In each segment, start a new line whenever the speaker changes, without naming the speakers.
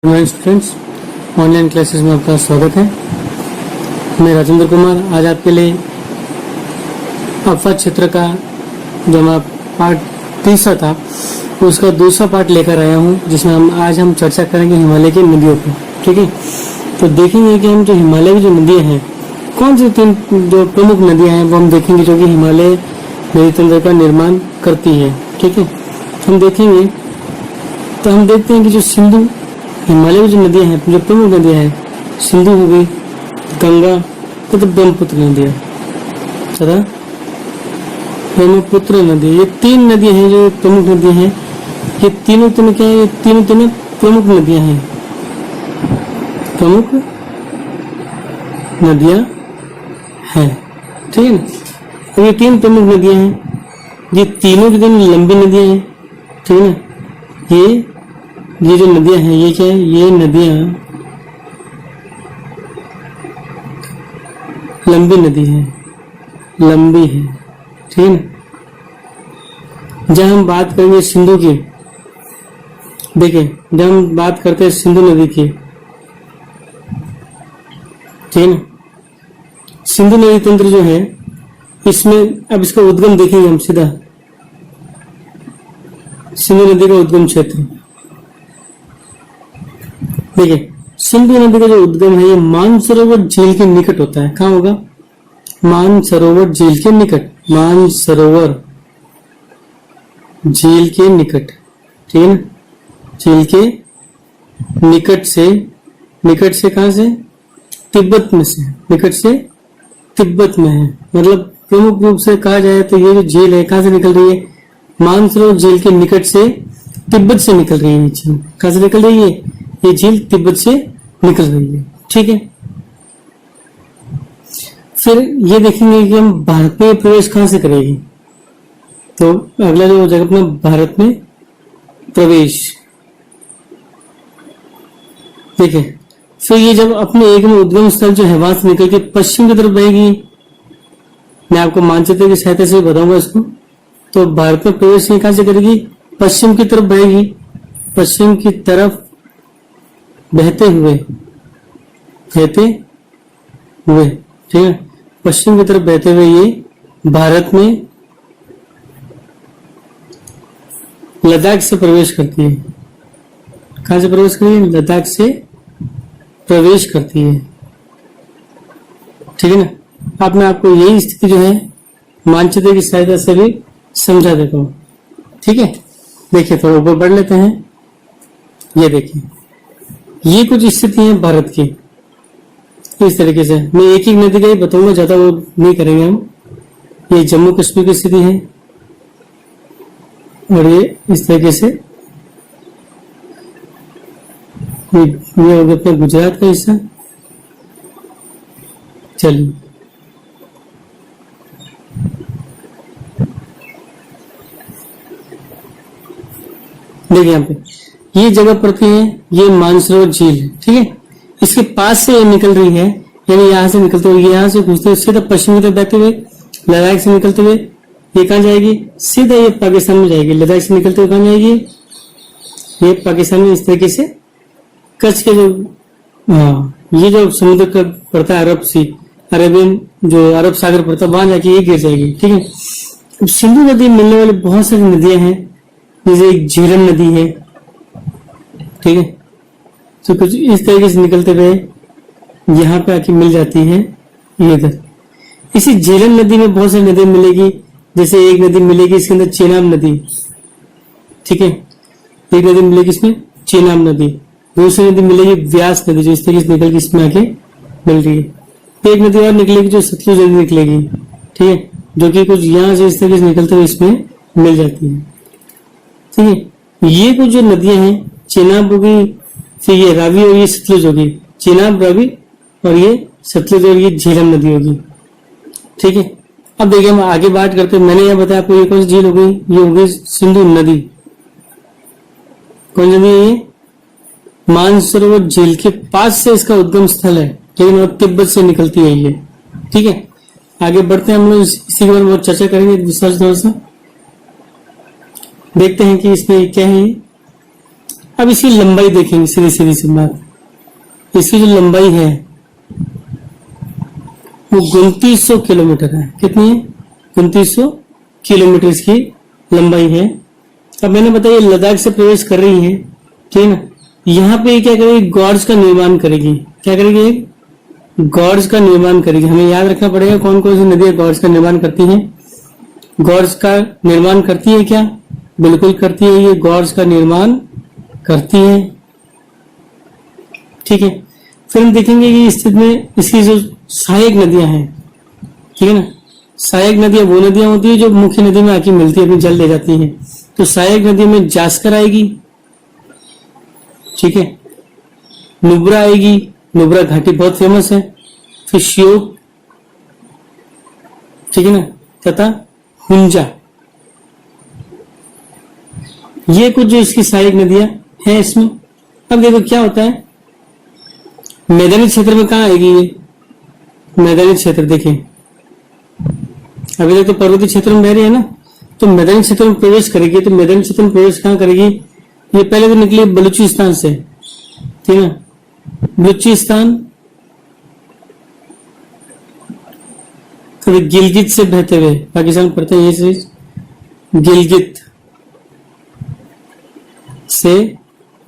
नमस्कार students, online classes में आपका स्वागत है। मैं राजेंद्र कुमार आज आपके लिए अपवाद क्षेत्र का जो हमारा पार्ट तीसरा था उसका दूसरा पार्ट लेकर आया हूं, जिसमें आज हम चर्चा करेंगे हिमालय की नदियों पर। ठीक है, तो देखेंगे कि हम जो हिमालय की जो नदियां हैं, कौन सी तीन जो प्रमुख नदियां हैं वो हम देखेंगे जो कि हिमालय नदी तंत्र का निर्माण करती है। ठीक है, हम देखेंगे तो हम देखते हैं कि जो सिंधु हिमालय की जो नदियां हैं, जो प्रमुख नदियां हैं, सिंधु हो गई, गंगा तथा ब्रह्मपुत्र नदियां तथा ब्रह्मपुत्र नदी, ये तीन नदियां हैं जो प्रमुख नदियां हैं। ये तीनों क्या है? ये तीनों प्रमुख नदियां हैं, प्रमुख नदियां हैं। ठीक है ना, तो ये तीन प्रमुख नदियां हैं, ये तीनों की तीनों लंबी नदियां हैं। ठीक है ना, ये जो नदियां हैं ये क्या है? ये नदियां लंबी नदी है, लंबी है। ठीक है ना, जब हम बात करेंगे सिंधु की, देखिए जब हम बात करते हैं सिंधु नदी की, ठीक है ना, सिंधु नदी तंत्र जो है इसमें अब इसका उद्गम देखेंगे हम सीधा, सिंधु नदी का उद्गम क्षेत्र। देखिए सिंधु नदी का जो उद्गम है ये मानसरोवर झील के निकट होता है। कहाँ होगा? मानसरोवर झील के निकट, मानसरोवर झील के निकट। ठीक है ना, झील के निकट से कहां से? तिब्बत में से, निकट से तिब्बत में है। मतलब प्रमुख रूप से कहा जाए तो ये जो झील है कहां से निकल रही है? मानसरोवर झील के निकट से तिब्बत से निकल रही है। ये झील कहां से निकल रही है? ये झील तिब्बत से निकल रही है। ठीक है, फिर ये देखेंगे कि हम भारत में प्रवेश कहां से करेगी। तो अगला जो जगह अपना भारत में प्रवेश, देखिए फिर ये जब अपने एक में उद्गम स्थल जो है वहां से निकल के पश्चिम की तरफ बहेगी। मैं आपको मानचित्र की सहायता से बताऊंगा इसको। तो भारत में प्रवेश कहां से करेगी? पश्चिम की तरफ बहेगी, पश्चिम की तरफ बहते हुए, ठीक है, पश्चिम की तरफ बहते हुए ये भारत में लद्दाख से प्रवेश करती है। कहां से प्रवेश करती है? लद्दाख से प्रवेश करती है। ठीक है ना, अब मैं आपको यही स्थिति जो है मानचित्र की सहायता से भी समझा देता हूं। ठीक है, देखिए थोड़ा ऊपर बढ़ लेते हैं। ये देखिए ये कुछ स्थिति है भारत की, इस तरीके से। मैं एक ही नदी का ही बताऊंगा, ज्यादा वो नहीं करेंगे हम। ये जम्मू कश्मीर की स्थिति है और ये इस तरीके से ये हो गया अपना गुजरात का हिस्सा। चलिए देखिए यहाँ पे ये जगह पड़ती है, ये मानसरोवर झील है। ठीक है, इसके पास से ये निकल रही है, यानी यहाँ से निकलते हुए, यहाँ से घुसते हुए सीधा पश्चिम की तरफ बहते हुए लद्दाख से निकलते हुए ये कहाँ जाएगी? सीधा ये पाकिस्तान में जाएगी। लद्दाख से निकलते हुए कहाँ जाएगी? ये पाकिस्तान में इस तरीके से कच्छ के जो ये जो समुद्र का पड़ता है, अरेबियन जो अरब सागर पड़ता है, वहां जाके ये गिर जाएगी। ठीक है, अब सिंधु नदी मिलने वाली बहुत सारी नदियां हैं, जैसे एक झीलम नदी है। ठीक है, तो कुछ इस तरीके से निकलते हुए यहाँ पे आके मिल जाती है ये इधर। इसी झीलम नदी में बहुत सारी नदी मिलेगी, जैसे एक नदी मिलेगी इसके अंदर चेनाब नदी। ठीक है, एक नदी मिलेगी इसमें चेनाब नदी, दूसरी नदी मिलेगी व्यास नदी जो इस तरीके से निकल के इसमें आके मिल रही है। एक नदी और निकलेगी जो सतलुज नदी निकलेगी। ठीक है, जो कि कुछ यहाँ से इस तरीके से निकलते हुए इसमें मिल जाती है। ठीक है, ये कुछ जो नदियां हैं, चेनाब होगी, फिर ये रावी और ये सतलुज होगी। चेनाब, रावी और ये सतलुज और ये झीलम नदी होगी। ठीक है, अब देखिए हम आगे बात करते हैं। मैंने यह बताया आपको ये कौन सी झील हो गई? ये हो गई सिंधु नदी। कौन सी नदी है ये? मानसरोवर झील के पास से इसका उद्गम स्थल है, लेकिन तिब्बत से निकलती है ये। ठीक है, आगे बढ़ते हैं हम लोग, इसी के बारे में चर्चा करेंगे विस्तार से। देखते हैं कि इसमें क्या है। अब इसकी लंबाई देखेंगे, सीधी सीधी सी बात। इसकी जो लंबाई है वो 2900 किलोमीटर है। कितनी है? 2900 किलोमीटर इसकी लंबाई है। अब मैंने बताया लद्दाख से प्रवेश कर रही है, ठीक है ना। यहाँ पे क्या करेगी? गॉर्ज का निर्माण करेगी। क्या करेगी? एक गॉर्ज का निर्माण करेगी। हमें याद रखना पड़ेगा कौन कौन सी नदियां गॉर्ज का निर्माण करती हैं। गॉर्ज का निर्माण करती है क्या? बिल्कुल करती है, ये गॉर्ज का निर्माण करती है, ठीक है। फिर हम देखेंगे कि इस स्थिति में इसकी जो सहायक नदियां हैं, ठीक है ना। सहायक नदियां वो नदियां होती है जो मुख्य नदी में आके मिलती है, अपनी जल ले जाती हैं। तो सहायक नदी में जास्कर आएगी, ठीक है, नुब्रा आएगी, नुब्रा घाटी बहुत फेमस है, फिर श्योक, ठीक है ना, तथा हुंजा। ये कुछ जो इसकी सहायक नदियां हैं इसमें। अब देखो क्या होता है, मैदानी क्षेत्र में कहां आएगी ये? मैदानी क्षेत्र देखिए, अभी तक तो पर्वतीय क्षेत्र में बह रही है ना, तो मैदानी क्षेत्र में प्रवेश करेगी। तो मैदानी क्षेत्र में प्रवेश कहां करेगी? ये पहले तो निकली बलूचिस्तान से, ठीक है, बलूचिस्तान, फिर गिलगित से बहते हुए पाकिस्तान पड़ता है, ये चीज गिलगित से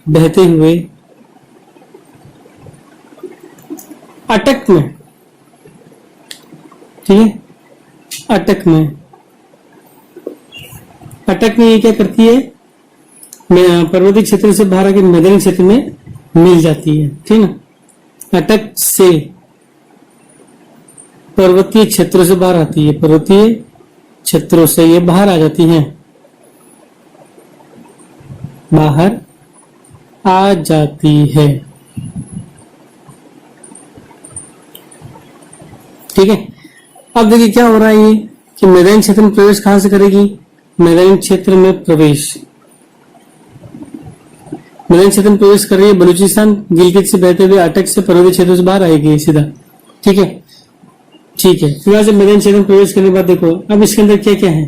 बहते हुए अटक में, ठीक है, अटक में, अटक में ये क्या करती है? पर्वतीय क्षेत्र से बाहर आके मैदानी क्षेत्र में मिल जाती है, ठीक है ना। अटक से पर्वतीय क्षेत्रों से बाहर आती है, पर्वतीय क्षेत्रों से ये बाहर आ जाती हैं, बाहर आ जाती है, ठीक है। अब देखिए क्या हो रहा है ये कि मैदानी क्षेत्र में प्रवेश कहां से करेगी? मैदानी क्षेत्र में प्रवेश, मैदानी क्षेत्र में प्रवेश कर रही है बलूचिस्तान, गिलगित से बहते हुए अटक से पर्वतीय क्षेत्र से बाहर आएगी सीधा, ठीक है, ठीक है। फिर वहां से मैदानी क्षेत्र में प्रवेश करने के बाद देखो अब इसके अंदर क्या क्या है।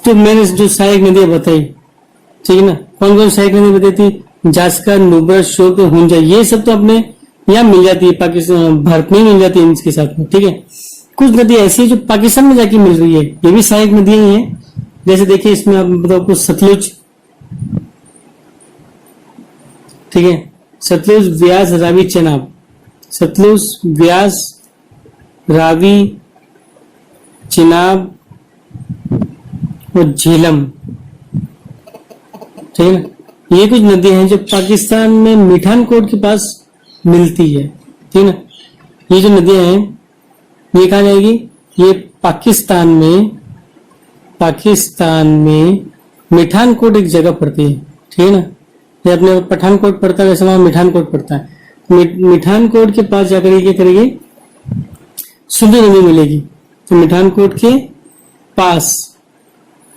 तो मैंने जो सहायक नदियां बताई, ठीक है ना, कौन कौन सहायक नदी बताई थी? जास्कर, नुब्रा, श्योक, हुंजा, ये सब तो अपने यहाँ मिल जाती है, पाकिस्तान भारत में मिल जाती है इनके साथ में, ठीक है। कुछ नदी ऐसी है जो पाकिस्तान में जाके मिल रही है, ये भी सहायक नदियां ही हैं। जैसे देखिए इसमें आप बताओ कुछ सतलुज, ठीक है, सतलुज, व्यास, रावी, चेनाब, सतलुज, व्यास, रावी, चिनाब और झेलम, ठीक है ना। ये कुछ नदियां हैं जो पाकिस्तान में मिठानकोट के पास मिलती है, ठीक है ना। ये जो नदियां हैं ये कहा जाएगी? ये पाकिस्तान में मिठानकोट एक जगह पड़ती है, ठीक है ना। ये अपने पठानकोट पड़ता है, वैसे वहां मिठानकोट पड़ता है। मिठानकोट के पास जाकर ये क्या करेगी? सिंधु नदी मिलेगी। तो मिठानकोट के पास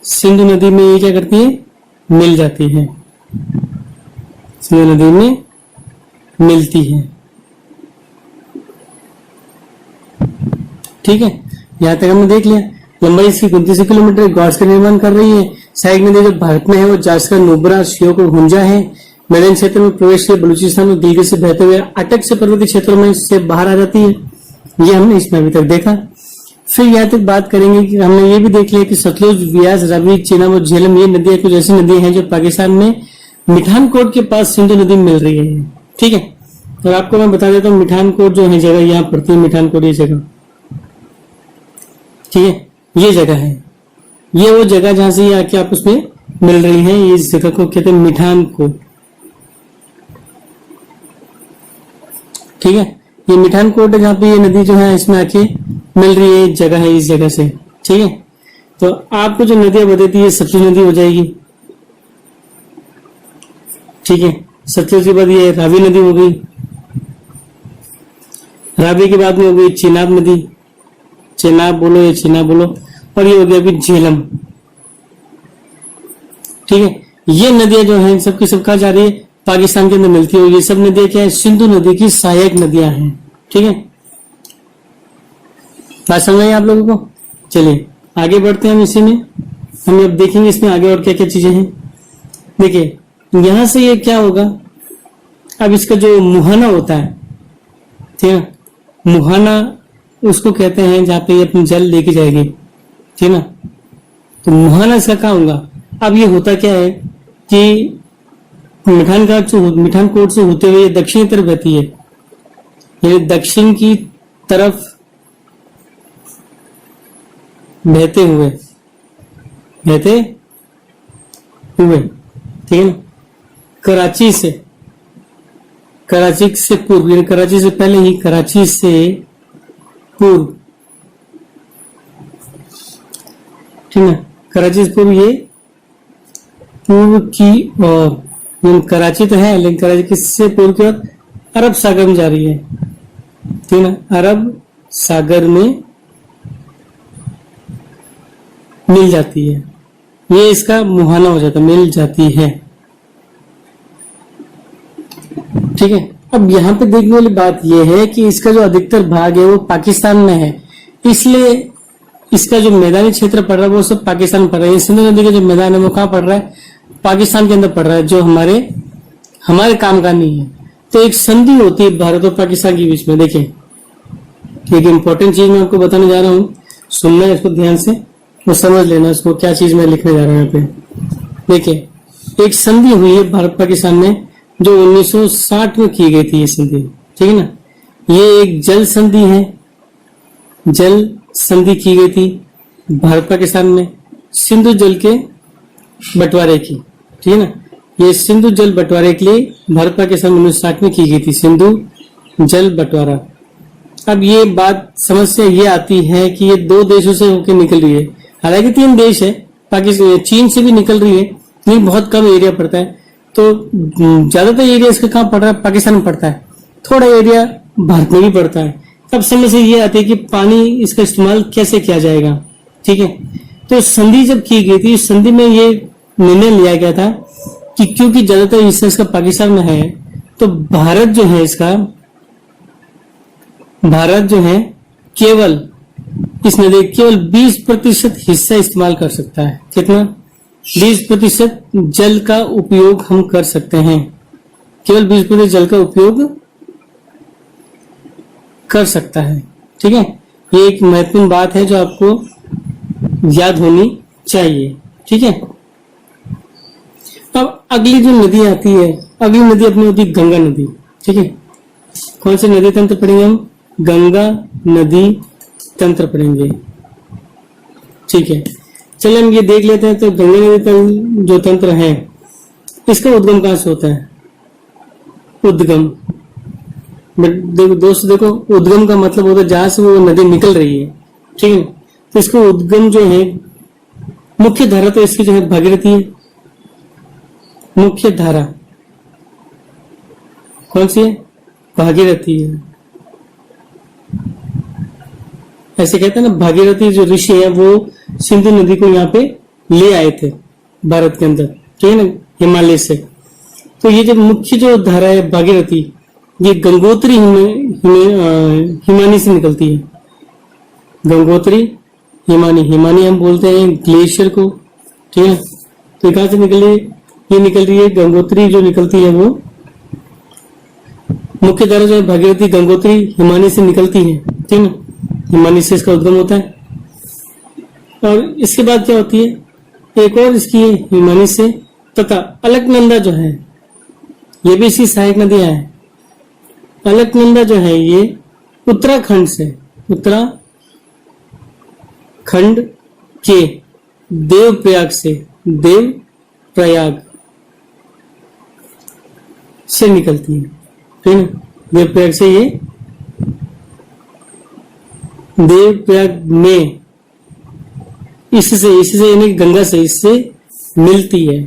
सिंधु नदी में ये क्या करती है? मिल जाती है, सिंधु नदी में मिलती है, ठीक है। यहां तक हमने देख लिया। लंबाई इसकी 29 किलोमीटर, गॉर्ज का निर्माण कर रही है। सहायक नदी जो भारत में है वो जास्कर, नुब्रा, श्योक और हुंजा है। मैदानी क्षेत्र में प्रवेश के बलूचिस्तान में गिलगित से बहते हुए अटक से पर्वतीय क्षेत्रों में से बाहर आ जाती है। ये हमने इसमें अभी तक देखा। फिर यहाँ तक बात करेंगे कि हमने ये भी देख लिया कि सतलुज, व्यास, रावी, चेनाब और झेलम ये नदियां कुछ ऐसी नदियां हैं जो पाकिस्तान में मिठानकोट के पास सिंधु नदी में मिल रही है, ठीक है। तो आपको मैं बता देता हूँ मिठानकोट जो है जगह यहाँ पड़ती है, मिठानकोट ये जगह, ठीक है, ये जगह है, ये वो जगह जहां से ये आके आपस में मिल रही है। ये इस जगह को कहते हैं मिठानकोट, ठीक है। ये मिठानकोट है जहाँ पे ये नदी जो है इसमें आके मिल रही है, जगह है इस जगह से, ठीक है। तो आपको जो नदियां बताती है सतलुज नदी हो जाएगी, ठीक है। सतलुज के बाद ये रावी नदी हो गई, रावी के बाद में हो गई चेनाब नदी, चेनाब बोलो या चेनाब बोलो, और ये हो गया अभी झेलम, ठीक है। ये नदियां जो हैं सबकी सब कहा जा रही है पाकिस्तान के अंदर मिलती है। ये सब नदियां क्या है? सिंधु नदी की सहायक नदियां हैं, ठीक है। बात समझ आई आप लोगों को? चलिए आगे बढ़ते हैं हम इसी में। हम अब देखेंगे इसमें आगे और क्या क्या चीजें हैं। देखिए यहां से ये क्या होगा, अब इसका जो मुहाना होता है, ठीक है, मुहाना उसको कहते हैं जहां पे ये अपनी जल लेके जाएगी, ठीक है ना। तो मुहाना इसका कहाँ होगा। अब ये होता क्या है कि मिठान कोट से होते हुए दक्षिणी तरफ बहती है, यानी दक्षिण की तरफ बहते हुए ठीक है ना, कराची से पूर्व, यानी कराची से पहले ही, कराची से पूर्व, ठीक है, कराची से पूर्व ये पूर्व की ओर, कराची तो है लेकिन कराची किससे पूर्व की ओर अरब सागर में जा रही है, ठीक है ना, अरब सागर में मिल जाती है, ये इसका मुहाना हो जाता है, मिल जाती है, ठीक है। अब यहाँ पे देखने वाली बात यह है कि इसका जो अधिकतर भाग है वो पाकिस्तान में है, इसलिए इसका जो मैदानी क्षेत्र पड़ रहा है वो सब पाकिस्तान में पड़ रहा है। सिंधु नदी का जो मैदान है वो कहाँ पड़ रहा है, पाकिस्तान के अंदर पड़ रहा है, जो हमारे काम का नहीं है। तो एक संधि होती है भारत और पाकिस्तान के बीच में। देखिए एक इंपॉर्टेंट चीज मैं आपको बताने जा रहा हूँ, सुनना इसको ध्यान से, वो समझ लेना इसको क्या चीज मैं लिखने जा रहा हूँ यहाँ पे। देखिए एक संधि हुई है भारत पाकिस्तान में जो 1960 में की गई थी, ये संधि, ठीक है ना। ये एक जल संधि है, जल संधि की गई थी भारत पाकिस्तान में सिंधु जल के बंटवारे की, ठीक है ना। ये सिंधु जल बंटवारे के लिए भारत पाकिस्तान 1960 में की गई थी, सिंधु जल बंटवारा। अब ये बात समस्या ये आती है कि ये दो देशों से होकर निकल रही है, हालांकि 3 देश है, पाकिस्तान चीन से भी निकल रही है, लेकिन बहुत कम एरिया पड़ता है। तो ज्यादातर एरिया इसका कहाँ पड़ रहा है, पाकिस्तान में पड़ता है, थोड़ा एरिया भारत में भी पड़ता है। तब समस्या ये आती है कि पानी इसका इस्तेमाल कैसे किया जाएगा, ठीक है। तो संधि जब की गई थी, संधि में ये निर्णय लिया गया था कि क्योंकि ज्यादातर हिस्सा इसका पाकिस्तान में है, तो भारत जो है केवल इस नदी केवल 20% हिस्सा इस्तेमाल कर सकता है। कितना? 20% जल का उपयोग हम कर सकते हैं, केवल 20% जल का उपयोग कर सकता है, ठीक है। ये एक महत्वपूर्ण बात है जो आपको याद होनी चाहिए, ठीक है। अब अगली जो नदी आती है, अगली नदी अपनी होती है गंगा नदी, ठीक है। कौन से नदी तंत्र पढ़ेंगे हम? गंगा नदी तंत्र पढ़ेंगे, ठीक है। चलिए हम ये देख लेते हैं। तो गंगा नदी जो तंत्र है, इसका उद्गम कहां से होता है? उद्गम, दोस्तों देखो, उद्गम का मतलब होता है जहां से वो नदी निकल रही है, ठीक है। तो इसको उद्गम जो है, मुख्य धारा तो इसकी जो है भागीरथी है। मुख्य धारा कौन सी है? भागीरथी है। ऐसे कहते हैं ना, भागीरथी जो ऋषि है वो सिंधु नदी को यहाँ पे ले आए थे भारत के अंदर, ठीक है ना, हिमालय से। तो ये जो मुख्य जो धारा है भागीरथी, ये गंगोत्री हिमानी से निकलती है। गंगोत्री हिमानी, हिमानी हम बोलते हैं ग्लेशियर को, ठीक है। तो कहां से निकल रही है? ये निकल रही है गंगोत्री जो निकलती है वो मुख्य धारा जो है भागीरथी गंगोत्री हिमानी से निकलती है, ठीक है। हिमानी से इसका उद्गम होता है। और इसके बाद क्या होती है? एक और इसकी हिमानी से, तथा अलकनंदा जो है ये भी इसकी सहायक नदियां है। अलकनंदा जो है ये उत्तराखंड से, उत्तराखंड के देवप्रयाग से निकलती है, ठीक है। देवप्रयाग से, ये देवप्रयाग में इससे यानी गंगा से इससे मिलती है।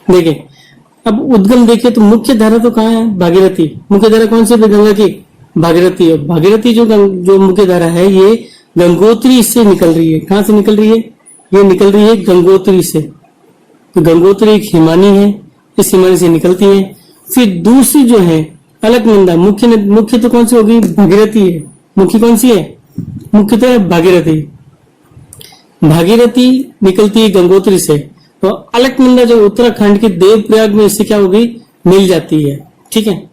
देखिए अब उद्गम देखिए तो मुख्य धारा तो कहाँ है? भागीरथी। मुख्य धारा कौन सी है? गंगा की भागीरथी है। भागीरथी जो मुख्य धारा है ये गंगोत्री से निकल रही है। कहां से निकल रही है? ये निकल रही है गंगोत्री से। तो गंगोत्री एक हिमानी है, इस हिमानी से निकलती है। फिर दूसरी जो है अलकनंदा, मुख्य तो कौन सी होगी? भागीरथी है। मुख्य कौन सी है? मुख्यतः भागीरथी। भागीरथी निकलती है गंगोत्री से, तो अलकनंदा जो उत्तराखंड के देवप्रयाग में इससे क्या होगी, मिल जाती है। ठीक है,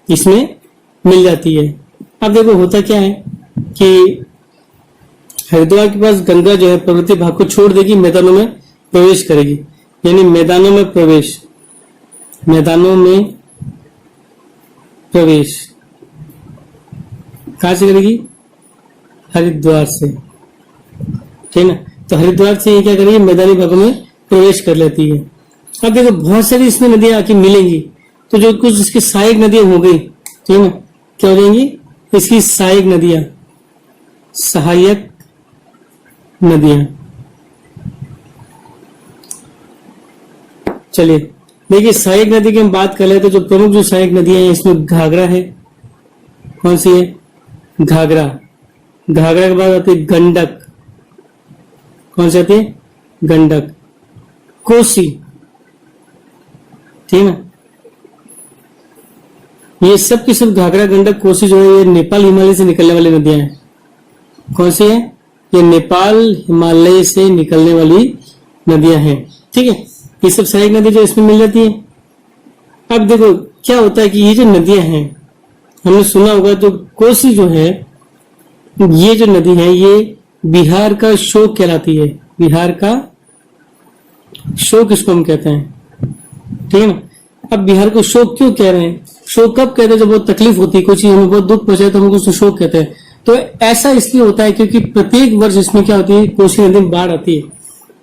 इसमें मिल जाती है। अब देखो होता क्या है कि हरिद्वार के पास गंगा जो है पर्वतीय भाग को छोड़ देगी, मैदानों में प्रवेश करेगी, यानी मैदानों में प्रवेश, मैदानों में प्रवेश कहां से करेगी, हरिद्वार से। ठीक है ना, तो हरिद्वार से ये क्या करेगी, मैदानी भागों में प्रवेश कर लेती है। अब देखो बहुत सारी इसमें नदियां आके मिलेंगी, तो जो कुछ इसकी सहायक नदियां हो गई, ठीक है ना, क्या हो जाएंगी, इसकी सहायक नदियां, सहायक नदियां। चलिए देखिए, सहायक नदी की हम बात कर ले तो जो प्रमुख जो सहायक नदियां हैं इसमें घाघरा है। कौन सी है, घाघरा। घाघरा के बाद आती है गंडक। कौन सी आती है, गंडक। कोसी, ठीक है ना, ये सब की सब घाघरा गंडक कोसी जो है ये नेपाल हिमालय से निकलने वाली नदियां हैं। कौन सी है, ये नेपाल हिमालय से निकलने वाली नदियां हैं। ठीक है, ये सब सहायक नदी जो इसमें मिल जाती है। अब देखो क्या होता है कि ये जो नदियां हैं, हमने सुना होगा जो कोसी जो है, ये जो नदी है ये बिहार का शोक कहलाती है। बिहार का शोक इसको हम कहते हैं। ठीक है ना, अब बिहार को शोक क्यों कह रहे हैं, शोक कब कहते हैं, जब बहुत तकलीफ होती है, कोई चीज हमें बहुत दुख पहुंचाए तो हम उसको शोक कहते हैं। तो ऐसा इसलिए होता है क्योंकि प्रत्येक वर्ष इसमें क्या होती है, कोसी नदी में बाढ़ आती है,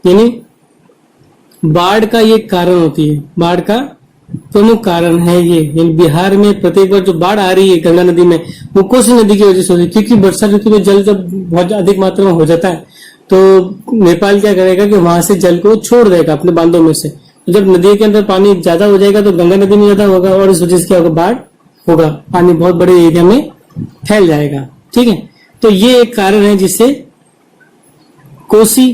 यानी बाढ़ का ये कारण होती है, बाढ़ का प्रमुख कारण है ये। यानी बिहार में प्रत्येक बार जो बाढ़ आ रही है गंगा नदी में, वो कोसी नदी की वजह से हो रही है, क्योंकि वर्षा ऋतु में जल जब बहुत अधिक मात्रा में हो जाता है तो नेपाल क्या करेगा कि वहां से जल को छोड़ देगा अपने बांधों में से। तो जब नदी के अंदर पानी ज्यादा हो जाएगा तो गंगा नदी में ज्यादा होगा और इस वजह से क्या होगा, बाढ़ होगा, पानी बहुत बड़े एरिया में फैल जाएगा। ठीक है, तो ये एक कारण है जिससे कोसी,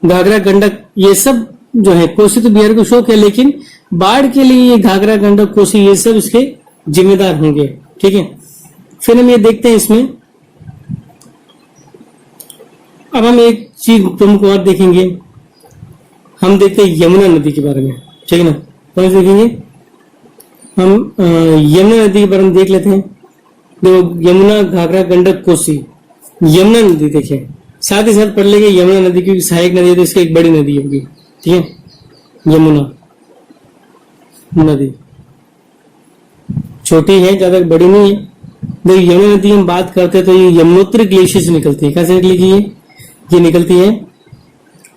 घाघरा, गंडक ये सब जो है, कोसी तो बिहार को शोक है, लेकिन बाढ़ के लिए ये घाघरा, गंडक, कोसी ये सब इसके जिम्मेदार होंगे। ठीक है, फिर हम ये देखते हैं इसमें, अब हम एक चीज प्रमुख और देखेंगे, हम देखते हैं यमुना नदी के बारे में। ठीक है ना, कौन सी देखेंगे हम, यमुना नदी के बारे में देख लेते हैं। देखो यमुना, घाघरा, गंडक, कोसी, यमुना नदी देखिए, साथ ही साथ पढ़ लेंगे यमुना नदी क्योंकि सहायक नदी है तो इसकी एक बड़ी नदी होगी। ठीक है, यमुना नदी छोटी है, ज्यादा बड़ी नहीं है। देखिए यमुना नदी हम बात करते हैं तो ये यमुनोत्री ग्लेशियर से निकलती है। कैसे निकलेगी ये निकलती है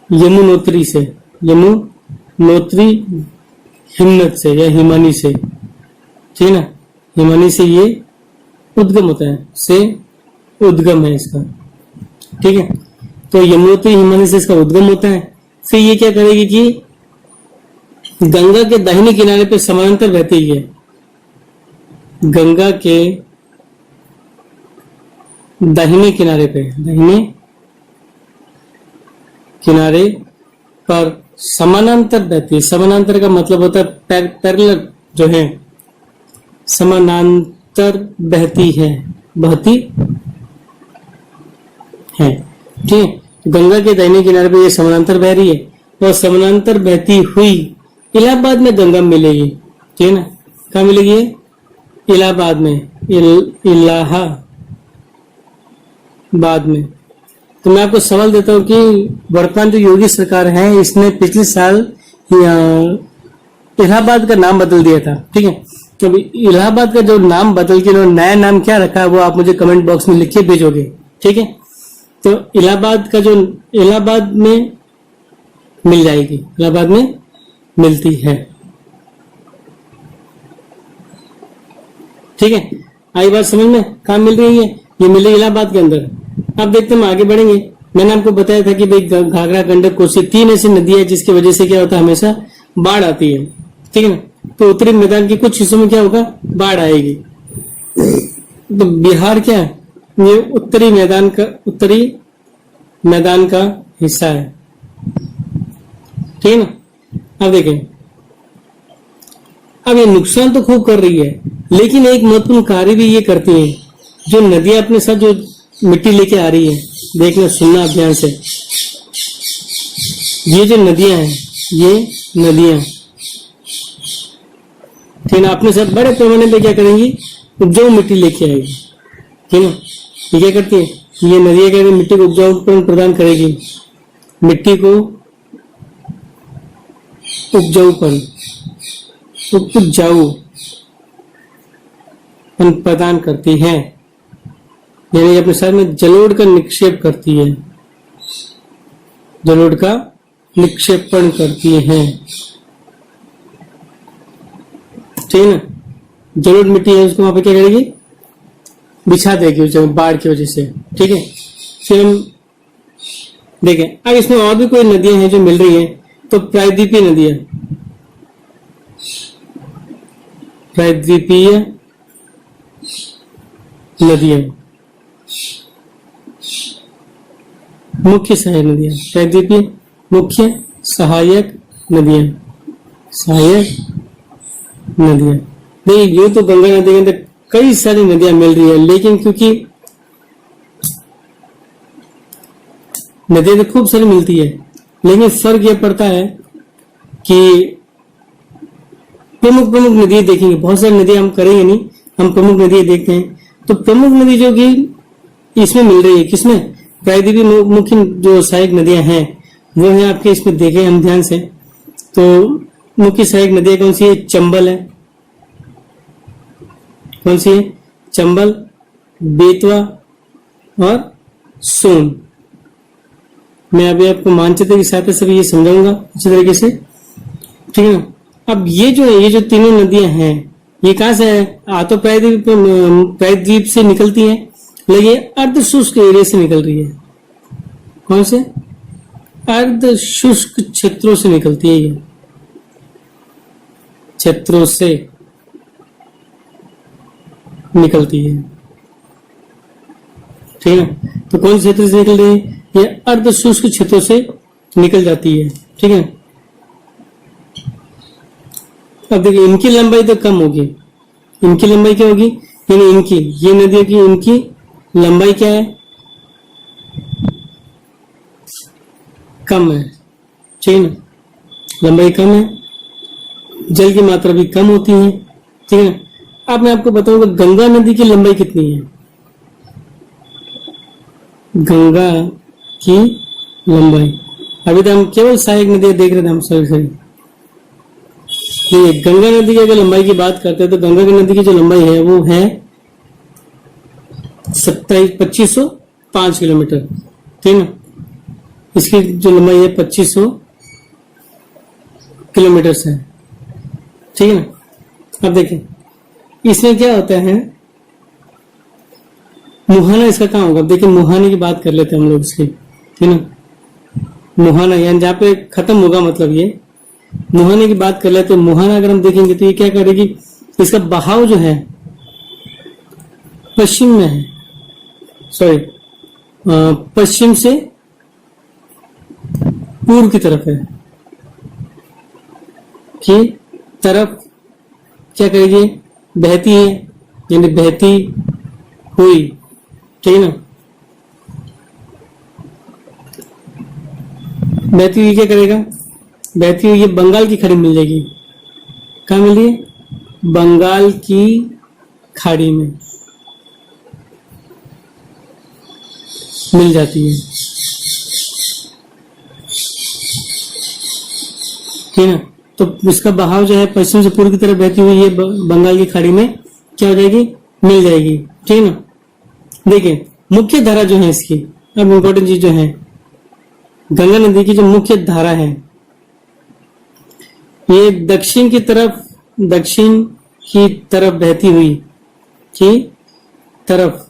यमुनोत्री से, यमुनोत्री हिमनद से या हिमानी से। ठीक है ना, हिमानी से ये उद्गम होता है, से उद्गम है इसका। ठीक है, तो यमुनोत्री हिमानी से इसका उद्गम होता है। फिर ये क्या करेगी कि गंगा के दाहिने किनारे पे समानांतर बहती है, गंगा के दाहिने किनारे पे, दाहिने किनारे पर समानांतर बहती है। समानांतर का मतलब होता है पैरेलल जो है, समानांतर बहती है, बहती है। ठीक है, गंगा के दाहिने किनारे पे ये समानांतर बह रही है और समानांतर बहती हुई इलाहाबाद में गंगा मिलेगी। ठीक है ना, कहाँ मिलेगी, इलाहाबाद में, इलाहाबाद में। तो मैं आपको सवाल देता हूँ कि वर्तमान जो योगी सरकार है इसने पिछले साल इलाहाबाद का नाम बदल दिया था। ठीक है, तो इलाहाबाद का जो नाम बदल के नया नाम क्या रखा है वो आप मुझे कमेंट बॉक्स में लिख के भेजोगे। ठीक है, तो इलाहाबाद का जो, इलाहाबाद में मिल जाएगी, इलाहाबाद में मिलती है। ठीक है, आई बात समझ में, कहाँ मिल रही है, ये मिल रही है इलाहाबाद के अंदर। अब देखते हैं, हम आगे बढ़ेंगे। मैंने आपको बताया था कि भाई घाघरा, गंडक, कोसी तीन ऐसी नदी है जिसकी वजह से क्या होता है, हमेशा बाढ़ आती है। ठीक है ना, तो उत्तरी मैदान के कुछ हिस्सों में क्या होगा, बाढ़ आएगी। तो बिहार क्या है, ये उत्तरी मैदान का हिस्सा है। ठीक है ना, अब देखें, अब ये नुकसान तो खूब कर रही है लेकिन एक महत्वपूर्ण कार्य भी ये करती है। जो नदियां अपने साथ जो मिट्टी लेके आ रही है, देखना सुनना ध्यान से। ये जो नदियां हैं, ये नदियां, ठीक है, अपने साथ बड़े पैमाने पे क्या करेंगी, उपजाऊ मिट्टी लेके आएगी, ठीक है। ये क्या करती है, ये नदियां क्या मिट्टी को उपजाऊपन प्रदान करेगी, मिट्टी को उपजाऊपन प्रदान करती है, यानी अपने शरीर में जलोढ़ का निक्षेप करती है, जलोढ़ का निक्षेपण करती है, ठीक है ना। जलोढ़ मिट्टी है उसको वहां पे क्या करेगी, बिछा देगी उस जगह बाढ़ की वजह से, ठीक है। फिर हम देखें अब इसमें और भी कोई नदियां हैं जो मिल रही हैं, तो प्रायद्वीपीय नदियां, प्रायद्वीपीय नदियां, मुख्य सहायक नदियां, प्रायद्वीपीय मुख्य सहायक नदियां, सहायक नदियां। नहीं, यूं तो गंगा नदी के अंदर कई सारी नदियां मिल रही है, लेकिन क्योंकि नदियां तो खूब सारी मिलती है, लेकिन फर्क यह पड़ता है कि प्रमुख प्रमुख नदियां देखेंगे, बहुत सारी नदियां हम करेंगे नहीं, हम प्रमुख नदियां देखते हैं। तो प्रमुख नदी जो कि इसमें मिल रही है, किसमें, प्रायद्वीपीय मुख्य जो सहायक नदियां हैं वो है आपके, इसमें देखें हम ध्यान से। तो मुख्य सहायक नदियां कौन सी है, चंबल है, कौन सी है, चंबल, बेतवा और सोन। मैं अभी आपको मानचित्र की सहायता से भी ये समझाऊंगा अच्छी तरीके से, ठीक है ना। अब ये जो है, ये जो तीनों नदियां हैं, ये कहां से है, तो प्रायद्वीप से निकलती हैं, लेकिन अर्ध शुष्क एरिया से निकल रही है, कौन से, अर्ध शुष्क क्षेत्रों से निकलती है, ये क्षेत्रों से निकलती है, ठीक है। तो कौन से क्षेत्र से निकल रही है, ये अर्ध शुष्क क्षेत्रों से निकल जाती है, ठीक है। अब देखिए इनकी लंबाई तो कम होगी, इनकी लंबाई क्या होगी, यानी इनकी, ये नदियों की इनकी लंबाई क्या है, कम है, ठीक है ना, लंबाई कम है, जल की मात्रा भी कम होती है, ठीक है। अब मैं आपको बताऊंगा गंगा नदी की लंबाई कितनी है, गंगा की लंबाई, अभी तो हम केवल सहायक नदियां देख रहे थे हम सही। देखिए गंगा नदी की अगर लंबाई की बात करते हैं तो गंगा की नदी की जो लंबाई है वो है 2505 किलोमीटर, ठीक है ना। इसकी जो लंबाई है 2500 किलोमीटर है, ठीक है ना। अब देखिए इसमें क्या होता है, मुहाना इसका कहाँ होगा, देखिए मुहाने की बात कर लेते हैं हम लोग इसकी, ठीक है ना। मुहाना यानी जहाँ पे खत्म होगा, मतलब ये मुहाने की बात कर लेते हैं। मुहाना अगर हम देखेंगे तो ये क्या करेगी, इसका बहाव जो है पश्चिम में है, सॉरी पश्चिम से पूर्व की तरफ है, की तरफ क्या करेगी, बहती है, यानी बहती हुई, ठीक है ना। बहती हुई क्या करेगा, बहती हुई ये बंगाल की खाड़ी मिल जाएगी, कहाँ मिल रही है, बंगाल की खाड़ी में मिल जाती है, ठीक है ना। तो इसका बहाव जो है पश्चिम से पूर्व की तरफ बहती हुई ये बंगाल की खाड़ी में क्या हो जाएगी, मिल जाएगी, ठीक है ना। देखिए मुख्य धारा जो है इसकी, अब इंपॉर्टेंट चीज जो है, गंगा नदी की जो मुख्य धारा है ये दक्षिण की तरफ बहती हुई, की तरफ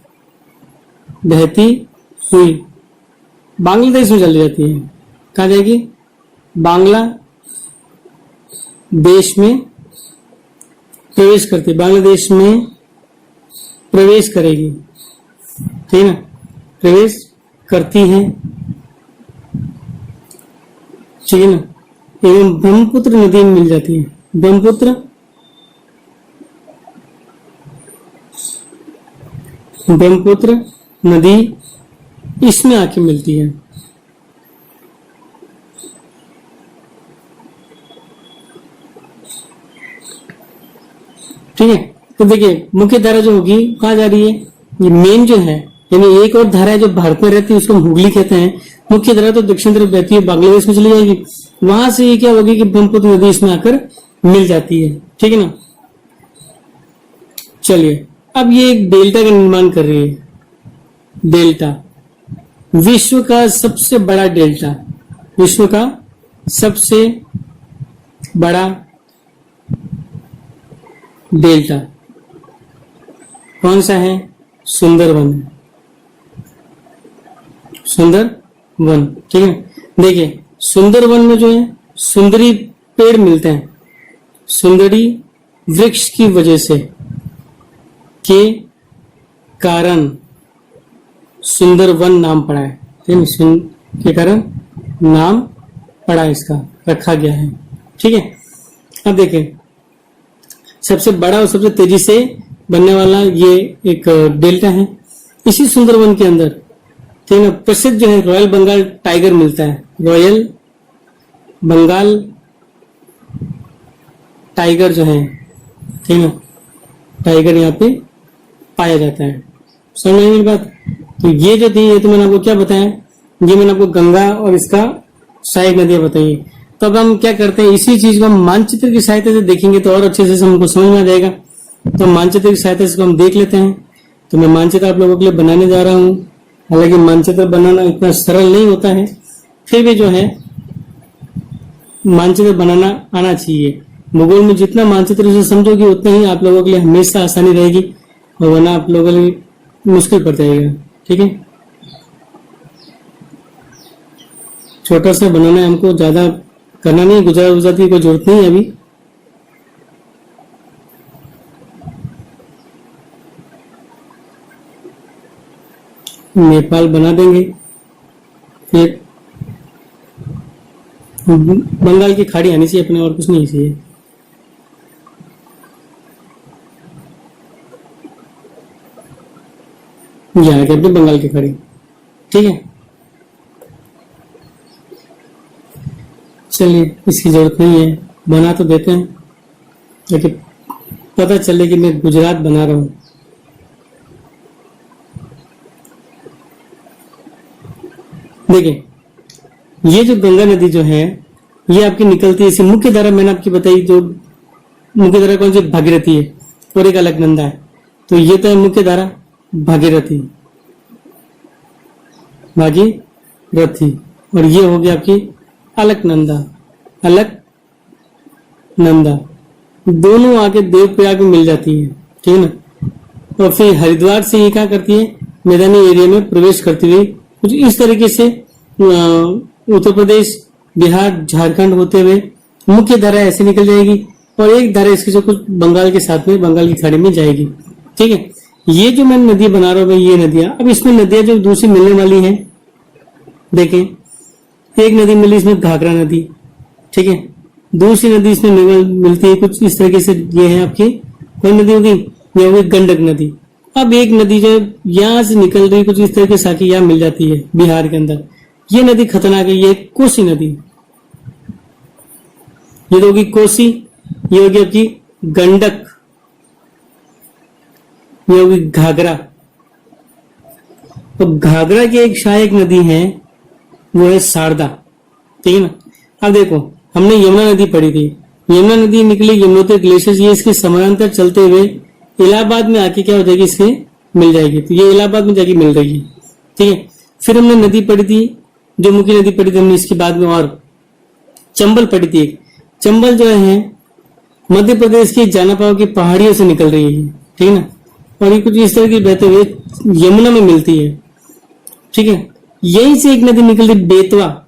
बहती हुई बांग्लादेश में चली जाती है, कहा जाएगी, बांग्लादेश में प्रवेश करती है, बांग्लादेश में प्रवेश करेगी, ठीक है ना, प्रवेश करती है, ठीक है ना। एवं ब्रह्मपुत्र नदी में मिल जाती है, ब्रह्मपुत्र नदी इसमें आके मिलती है। ठीक है, तो देखिए मुख्य धारा जो होगी कहाँ जा रही है, ये मेन जो है, यानी एक और धारा है जो भारत में रहती है उसको हम हुगली कहते हैं। मुख्य धारा तो दक्षिण तरफ बहती है, बांग्लादेश में चली जाएगी, वहां से ये क्या होगी कि ब्रह्मपुत्र नदी इसमें आकर मिल जाती है। ठीक है ना। चलिए अब ये एक डेल्टा का निर्माण कर रही है। डेल्टा विश्व का सबसे बड़ा डेल्टा, विश्व का सबसे बड़ा डेल्टा कौन सा है? सुंदरवन। सुंदरवन। ठीक है, देखिए सुंदरवन में जो है सुंदरी पेड़ मिलते हैं, सुंदरी वृक्ष की वजह से के कारण सुंदरवन नाम पड़ा है। ठीक है, के कारण नाम पड़ा, इसका रखा गया है। ठीक है, अब देखिए सबसे बड़ा और सबसे तेजी से बनने वाला ये एक डेल्टा है। इसी सुंदरवन के अंदर ठीक है प्रसिद्ध जो है रॉयल बंगाल टाइगर मिलता है। रॉयल बंगाल टाइगर जो है, ठीक है, टाइगर यहाँ पे पाया जाता है। समझ में मेरी बात। तो ये जो थी ये तो मैंने आपको क्या बताया, ये मैंने आपको गंगा और इसका सहायक नदियां बताई। तो अब हम क्या करते हैं, इसी चीज को हम मानचित्र की सहायता से देखेंगे तो और अच्छे से हमको समझ में आ जाएगा। तो मानचित्र की सहायता से हम देख लेते हैं। तो मैं मानचित्र आप लोगों के लिए बनाने जा रहा हूँ। हालांकि मानचित्र बनाना इतना सरल नहीं होता है, फिर भी जो है मानचित्र बनाना आना चाहिए। भूगोल में जितना मानचित्र से समझोगे उतना ही आप लोगों के लिए हमेशा आसानी रहेगी, और वरना आप लोगों के लिए मुश्किल पड़ जाएगा। ठीक है, छोटा सा बनाना है हमको, ज्यादा करना नहीं, गुजराती की कोई जरूरत नहीं है अभी। नेपाल बना देंगे, फिर बंगाल की खाड़ी आनी चाहिए अपने, और कुछ नहीं चाहिए। ये आ गया बंगाल की खाड़ी। ठीक है, चलिए इसकी जरूरत नहीं है, बना तो देते हैं ताकि पता चले कि मैं गुजरात बना रहा हूं। देखिए ये जो गंगा नदी जो है ये आपकी निकलती है, इसी मुख्य धारा मैंने आपकी बताई, जो मुख्य धारा कौन सी, भागीरथी है, और एक अलकनंदा है। तो ये तो है मुख्य धारा भागीरथी, भागीरथी, और ये हो गया आपकी अलकनंदा। अलकनंदा दोनों आके देवप्रयाग में मिल जाती है। ठीक है ना। और फिर हरिद्वार से ये क्या करती है, मैदानी एरिया में प्रवेश करती हुई कुछ इस तरीके से उत्तर प्रदेश, बिहार, झारखंड होते हुए मुख्य धारा ऐसे निकल जाएगी, और एक धारा इसकी जो कुछ बंगाल के साथ में बंगाल की खाड़ी में जाएगी। ठीक है, ये जो मैं नदी बना रहा हूँ ये नदियां, अब इसमें नदियां जो दूसरी मिलने वाली हैं, देखें एक नदी मिली इसमें घाघरा नदी। ठीक है, दूसरी नदी इसमें मिलती है कुछ इस तरीके से, ये है आपकी कौन नदी होगी, ये होगी गंडक नदी। अब एक नदी जो यहां से निकल रही कुछ इस तरीके से आके यहाँ मिल जाती है बिहार के अंदर, ये नदी खतरनाक है, ये कोसी नदी। ये तो होगी कोसी, ये होगी आपकी गंडक, ये होगी घाघरा। तो घाघरा की एक सहायक नदी है वो है शारदा। ठीक है ना। अब देखो हमने यमुना नदी पढ़ी थी, यमुना नदी निकली यमुनोत्री ग्लेशियर, ये इसके समानांतर चलते हुए इलाहाबाद में आके क्या हो जाएगी, इसके मिल जाएगी। तो ये इलाहाबाद में जाके मिल रही है। ठीक है, फिर हमने नदी पढ़ी थी, जो मुख्य नदी पढ़ी थी हमने इसके बाद में, और चंबल पढ़ी थी। चंबल जो है मध्य प्रदेश की जानापाव की पहाड़ियों से निकल रही है। ठीक है ना, और ये कुछ इस तरह की बहते हुए यमुना में मिलती है। ठीक है, यहीं से एक नदी निकल रही बेतवा,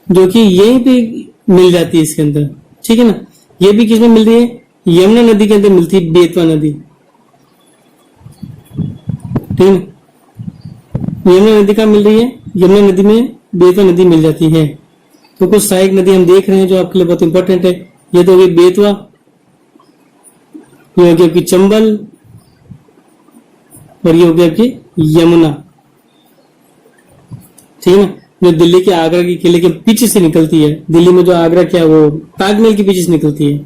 जो कि यहीं पे मिल जाती है इसके अंदर। ठीक है ना, ये भी किसमें मिल रही है, यमुना नदी के अंदर मिलती है बेतवा नदी। ठीक है, यमुना नदी का मिल रही है, यमुना नदी में बेतवा नदी मिल जाती है। तो कुछ सहायक नदी हम देख रहे हैं जो आपके लिए बहुत इंपॉर्टेंट है। ये तो होगी बेतवा, ये होगी आपकी चंबल, और ये हो गया आपकी यमुना, ठीक है ना, जो दिल्ली के आगरा के किले के पीछे से निकलती है। दिल्ली में जो आगरा क्या वो ताजमहल के पीछे से निकलती है,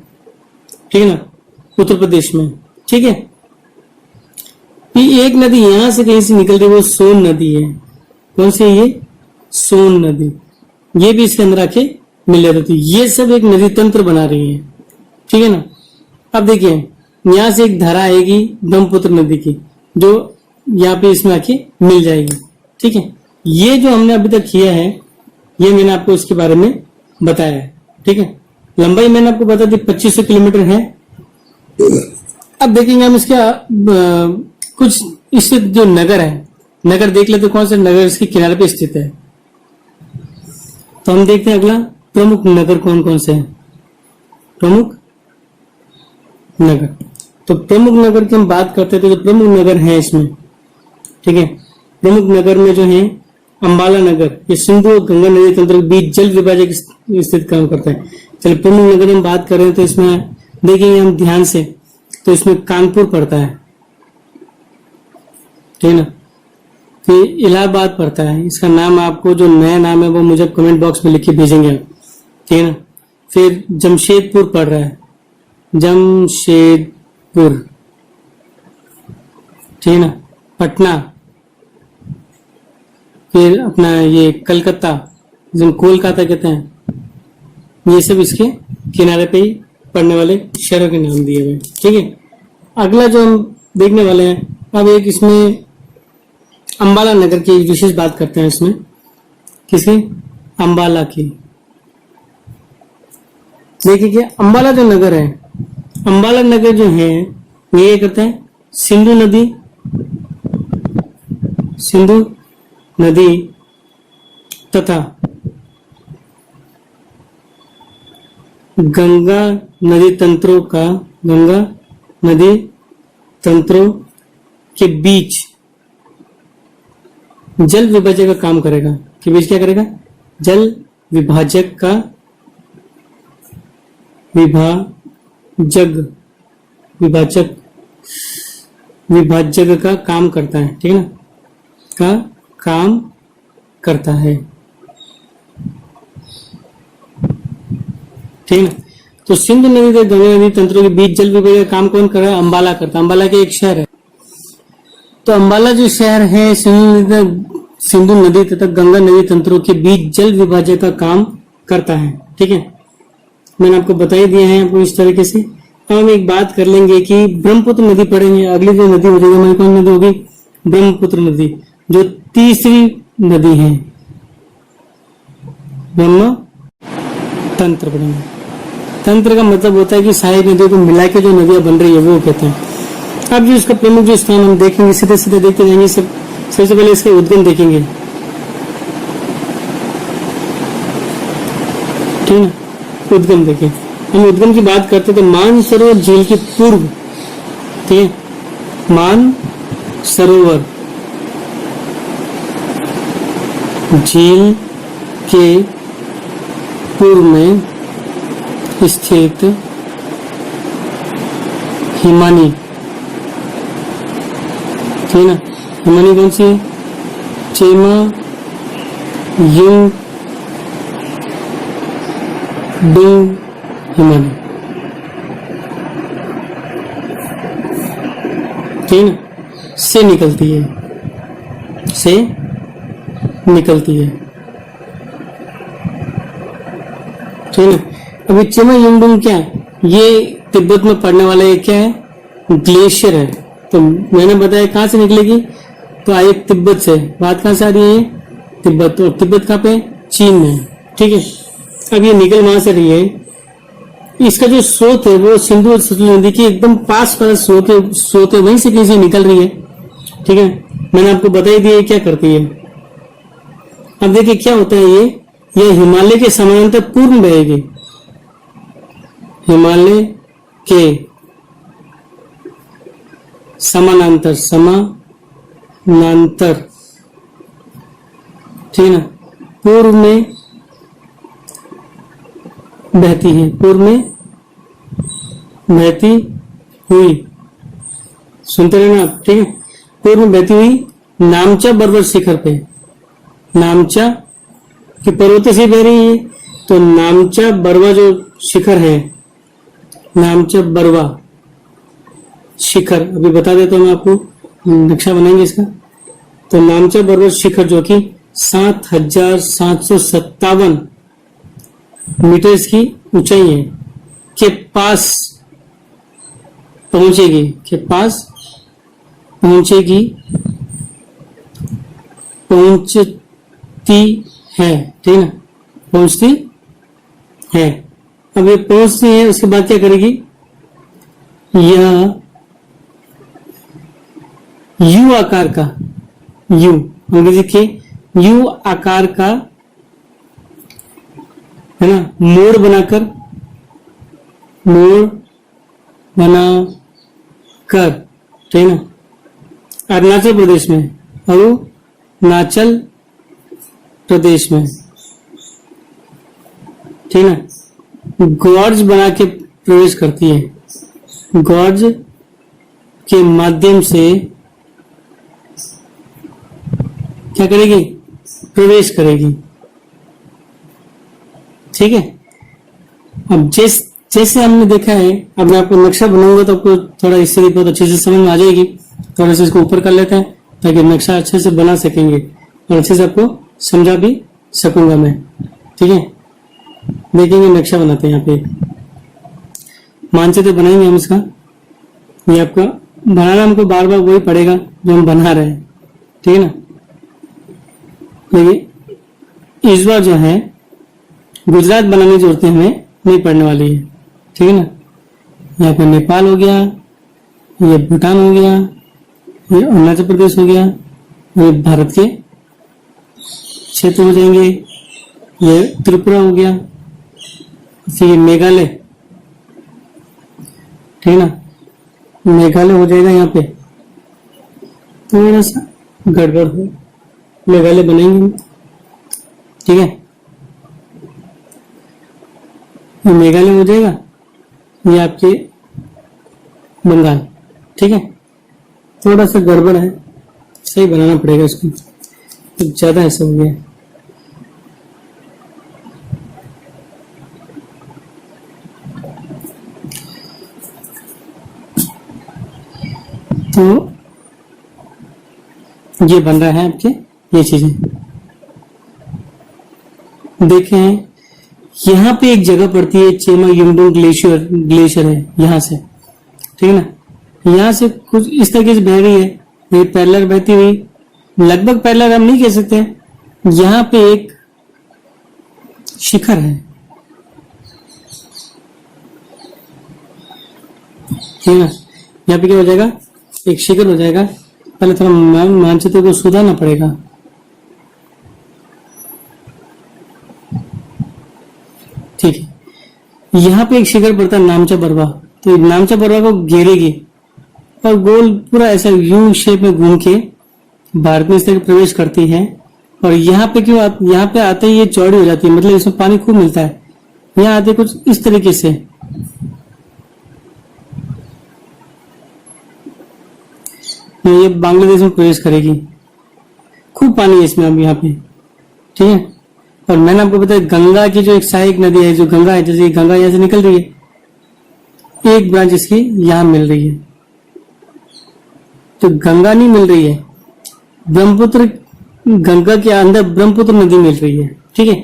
ठीक है ना, उत्तर प्रदेश में, ठीक है। एक नदी यहां से कहीं से निकल रही है, वो सोन नदी है। कौन सी है ये? सोन नदी। ये भी इसके अंदर आके मिल जाती है। ये सब एक नदी तंत्र बना रही है, ठीक है ना। अब देखिए यहां से एक धारा आएगी ब्रह्मपुत्र नदी की, जो यहाँ पे इसमें आके मिल जाएगी, ठीक है। ये जो हमने अभी तक किया है, ये मैंने आपको इसके बारे में बताया है, ठीक है। लंबाई मैंने आपको बता दी 2500 किलोमीटर है। अब देखेंगे हम इसका कुछ इससे जो नगर है, नगर देख लेते कौन सा नगर इसके किनारे पे स्थित है। तो हम देखते हैं अगला प्रमुख नगर कौन कौन से हैं। प्रमुख नगर, तो प्रमुख नगर की हम बात करते हैं तो जो प्रमुख नगर है इसमें, ठीक है, प्रमुख नगर में जो है अंबाला नगर, ये सिंधु और गंगा नदी तंत्र के बीच जल विभाजक स्थित काम करता है। चलिए प्रमुख नगर हम बात कर रहे हैं तो इसमें देखेंगे हम ध्यान से, तो इसमें कानपुर पड़ता है, ठीक है ना, फिर इलाहाबाद पड़ता है। इसका नाम आपको जो नया नाम है वो मुझे कमेंट बॉक्स में लिख के भेजेंगे आप, ठीक है ना। फिर जमशेदपुर पड़ रहा है, जमशेदपुर, ठीक है ना, पटना, फिर अपना ये कलकत्ता, जिसे कोलकाता कहते हैं, ये सब इसके किनारे पे ही पड़ने वाले शहरों के नाम दिए हुए, ठीक है। अगला जो हम देखने वाले हैं, अब एक इसमें अंबाला नगर की विशेष बात करते हैं। इसमें किसी अंबाला की देखिए कि अंबाला जो नगर है, अंबाला नगर जो है ये करता है सिंधु नदी तथा गंगा नदी तंत्रों के बीच जल विभाजक का काम करेगा। के बीच क्या करेगा? जल विभाजक का काम करता है, ठीक है ना, का काम करता है, ठीक है ना। तो सिंधु नदी तथा गंगा नदी तंत्रों के बीच जल विभाजक का काम कौन कर रहा है? अंबाला करता है। अंबाला के एक शहर है, तो अंबाला जो शहर है सिंधु नदी तथा गंगा नदी तंत्रों के बीच जल विभाजक का काम करता है, ठीक है। मैंने आपको बता ही दिया है आपको इस तरीके से। अब हम एक बात कर लेंगे कि ब्रह्मपुत्र नदी पढ़ेंगे। अगली जो नदी हो जाएगी हमारी कौन नदी होगी? ब्रह्मपुत्र नदी, जो तीसरी नदी है। ब्रह्म तंत्र पढ़ेंगे। तंत्र का मतलब होता है कि सारी नदियों को मिला के जो नदियां बन रही है वो कहते हैं। अब जो इसका प्रमुख जो स्थान हम देखेंगे, सीधे सीधे देखते जाएंगे। सबसे पहले इसके उद्गम देखेंगे, ठीक है। उद्गम देखें, हम उद्गम की बात करते तो मानसरोवर झील के पूर्व, ठीक है, मानसरोवर झील के पूर्व में स्थित हिमानी, ठीक है ना, हिमानी कौन सी है? चेमा युंग डुंग हिमानी, ठीक है ना, से निकलती है, ठीक है ना। अभी चेमा युंगडुंग क्या है? ये तिब्बत में पड़ने वाला एक क्या है? ग्लेशियर है। तो मैंने बताया कहां से निकलेगी, तो आई तिब्बत से। बात कहां से आ रही है? तिब्बत। और तिब्बत कहां पे? चीन में, ठीक है। अब ये निकल वहां से रही है। इसका जो स्रोत है वो सिंधु और सतलुज नदी के एकदम पास स्रोत है, वहीं से कहीं से निकल रही है, ठीक है। मैंने आपको बता ही दिया क्या करती है। अब देखिए क्या होता है, ये हिमालय के समानांतर पूर्ण बहेगी, हिमालय के समानांतर, ठीक है ना, पूर्व में बहती है, पूर्व में बहती हुई, सुनते रहना आप, ठीक है। पूर्व में बहती हुई नामचा पर्वत शिखर पे, नामचा की पर्वत से बह रही है, तो नामचा बरवा जो शिखर है, नामचा बरवा शिखर, अभी बता देता हूं मैं आपको, नक्शा बनाएंगे इसका। तो नामचा बरवा शिखर जो कि 7,757 मीटर की ऊंचाई है, के पास पहुंचेगी, के पास पहुंचेगी, पहुंचती है, ठीक ना, पहुंचती है। अब ये पहुंचती है, उसके बाद क्या करेगी, यह यू आकार का, यू अंग्रेजी के यू आकार का है ना, मोड़ बनाकर, मोड़ बना कर, ठीक ना, अरुणाचल प्रदेश में, अरुणाचल प्रदेश में, ठीक ना, गॉर्ज बना के प्रवेश करती है, गॉर्ज के माध्यम से क्या करेगी, प्रवेश करेगी, ठीक है। अब जैसे हमने देखा है, अब मैं आपको नक्शा बनाऊंगा तो आपको थोड़ा इससे भी बहुत अच्छे से समझ में आ जाएगी। थोड़ा सा इसको ऊपर कर लेते हैं ताकि नक्शा अच्छे से बना सकेंगे और अच्छे से आपको समझा भी सकूंगा मैं, ठीक है। देखेंगे नक्शा बनाते हैं, यहाँ पे मानचित्र बनाएंगे हम इसका। ये आपका बनाना हमको बार बार वही पड़ेगा जो हम बना रहे हैं, ठीक है ना। देखिए इस बार जो है गुजरात बनाने की जरूरत हमें नहीं पड़ने वाली है, ठीक है ना। यहाँ पे नेपाल हो गया, ये भूटान हो गया, ये अरुणाचल प्रदेश हो गया, ये भारत के क्षेत्र हो जाएंगे, ये त्रिपुरा हो गया, फिर ये मेघालय, ठीक है ना, मेघालय हो जाएगा। यहाँ पे थोड़ा सा गड़बड़ हो, मेघालय बनाएंगे, ठीक है, ये मेघालय हो जाएगा, ये आपके बंगाल, ठीक है। थोड़ा सा गड़बड़ है, सही बनाना पड़ेगा इसको, तो ज्यादा ऐसा हो गया। तो ये बन रहा है आपके, ये चीजें देखें। यहाँ पे एक जगह पड़ती है चेमा युंगडोंग ग्लेशियर है यहाँ से, ठीक है ना। यहाँ से कुछ इस तरीके से बह रही है, ये पैरेलल बहती हुई, लगभग पैरेलल हम नहीं कह सकते। यहाँ पे एक शिखर है, ठीक है ना। यहाँ पे क्या हो जाएगा, एक शिखर हो जाएगा। पहले थोड़ा मानचित्र को सुधारना पड़ेगा, ठीक है। यहाँ पे एक शिखर पड़ता है नामचा बरवा, तो नामचा बरवा को घेरेगी और गोल पूरा ऐसा यू शेप में घूम के भारत में इस तरह प्रवेश करती है। और यहाँ पे क्यों यहाँ पे आते ही ये चौड़ी हो जाती है, मतलब इसमें पानी खूब मिलता है। यहाँ आते कुछ इस तरीके से, ये बांग्लादेश में प्रवेश करेगी, खूब पानी है इसमें अब यहाँ पे, ठीक है। और मैंने आपको बताया गंगा की जो एक सहायक नदी है, जो गंगा है, जैसे गंगा यहाँ से निकल रही है, एक ब्रांच इसकी यहाँ मिल रही है, तो गंगा नहीं मिल रही है, ब्रह्मपुत्र, गंगा के अंदर ब्रह्मपुत्र नदी मिल रही है, ठीक है।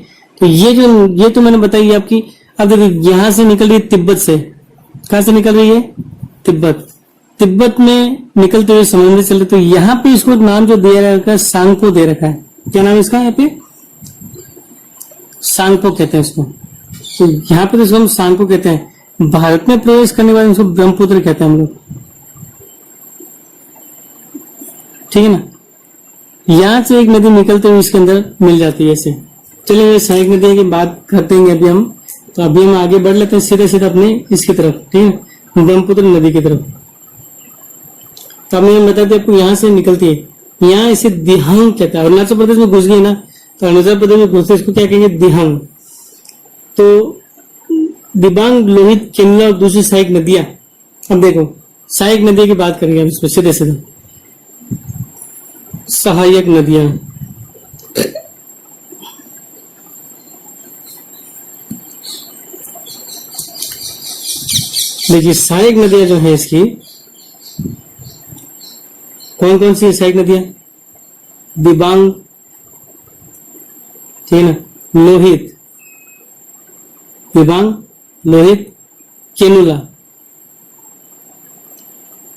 तो ये तो मैंने बताई आपकी। अब देखिए यहाँ से निकल रही है तिब्बत से, कहां से निकल रही है, तिब्बत में निकलते हुए समुद्र चल रहे, तो यहाँ पे इसको नाम जो दिया रखा है सांगपो दे रखा है। क्या नाम है इसका, यहाँ पे सांगपो कहते हैं इसको। तो यहाँ पे तो इसको हम सांगपो कहते हैं। भारत में प्रवेश करने वाले इसको ब्रह्मपुत्र कहते हैं हम लोग, ठीक है ना। यहाँ से एक नदी निकलते हुए इसके अंदर मिल जाती है ऐसे। चलिए ये सहायक नदी की बात करते हैं अभी हम, तो अभी हम आगे बढ़ लेते हैं सीधे सीधे अपने इसकी तरफ, ठीक है, ब्रह्मपुत्र नदी की तरफ। तो हमने बता दिया आपको यहाँ से निकलती है, यहाँ इसे दिहांग कहता है। अरुणाचल प्रदेश में घुस गई ना, तो अरुणाचल प्रदेश में घुसते इसको क्या कहेंगे, दिहांग। तो दिबांग, लोहित, केमला और दूसरी सहायक नदियां। अब देखो सहायक नदी की बात करेंगे हम इसमें सीधे सीधे। सहायक नदियां। देखिए सहायक नदियां जो है इसकी कौन कौन सी सहायक नदियां? दिबांग, ठीक है ना, लोहित, दिबांग, लोहित, केनुला,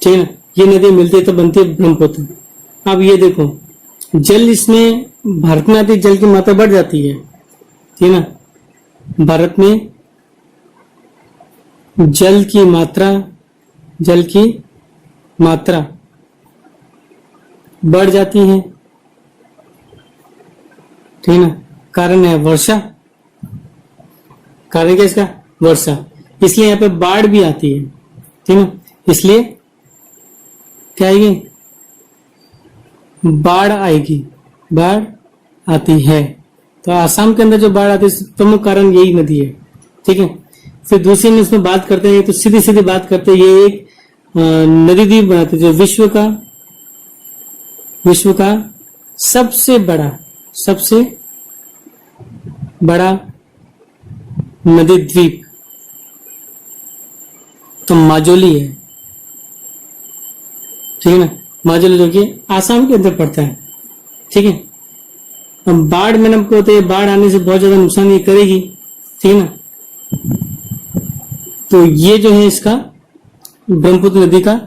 ठीक है ना, ये नदी मिलती है तो बनती है ब्रह्मपुत्र। अब ये देखो जल इसमें भारत में आती जल की मात्रा बढ़ जाती है, ठीक है ना, भारत में जल की मात्रा बढ़ जाती है, ठीक है ना, कारण है वर्षा, कारण क्या इसका? वर्षा, इसलिए यहाँ पे बाढ़ भी आती है, ठीक है ना, इसलिए क्या आएगी? बाढ़ आएगी, बाढ़ आती है। तो आसाम के अंदर जो बाढ़ आती है प्रमुख कारण यही नदी है, ठीक है। फिर दूसरी में इसमें बात करते हैं तो सीधी सीधी बात करते हैं, ये एक नदी द्वीप बनाते जो विश्व का सबसे बड़ा नदी द्वीप तो माजुली है, ठीक है ना, माजुली जो कि आसाम के अंदर पड़ता है, ठीक है। अब बाढ़ में आपको होते हैं, बाढ़ आने से बहुत ज्यादा नुकसान ये करेगी, ठीक है ना। तो ये जो है इसका ब्रह्मपुत्र नदी का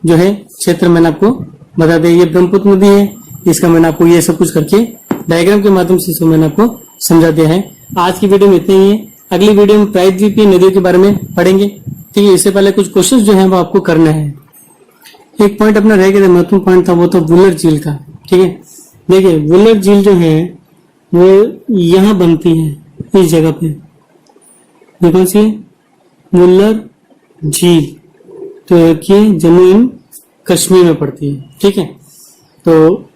जो है क्षेत्र मैंने आपको बता दिया, ये ब्रह्मपुत्र नदी है, इसका मैंने आपको ये सब कुछ करके डायग्राम के माध्यम से इसको मैंने आपको समझा दिया है। आज की वीडियो में इतना ही है, अगली वीडियो में प्रायद्वीपीय नदियों के बारे में पढ़ेंगे, ठीक है। इससे पहले कुछ क्वेश्चन जो है वो आपको करना है। एक पॉइंट अपना रह गया, महत्वपूर्ण पॉइंट था, वो तो वुलर झील का, ठीक है। देखिए वुलर झील जो है वो यहाँ बनती है, इस जगह पे, ये कौन सी है? वुलर झील, तो ये जम्मू एंड कश्मीर में पड़ती है, ठीक है। तो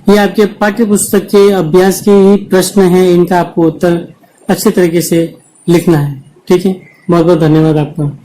ये आपके पाठ्य पुस्तक के अभ्यास के ही प्रश्न है, इनका आपको उत्तर अच्छे तरीके से लिखना है, ठीक है। बहुत बहुत धन्यवाद आपका।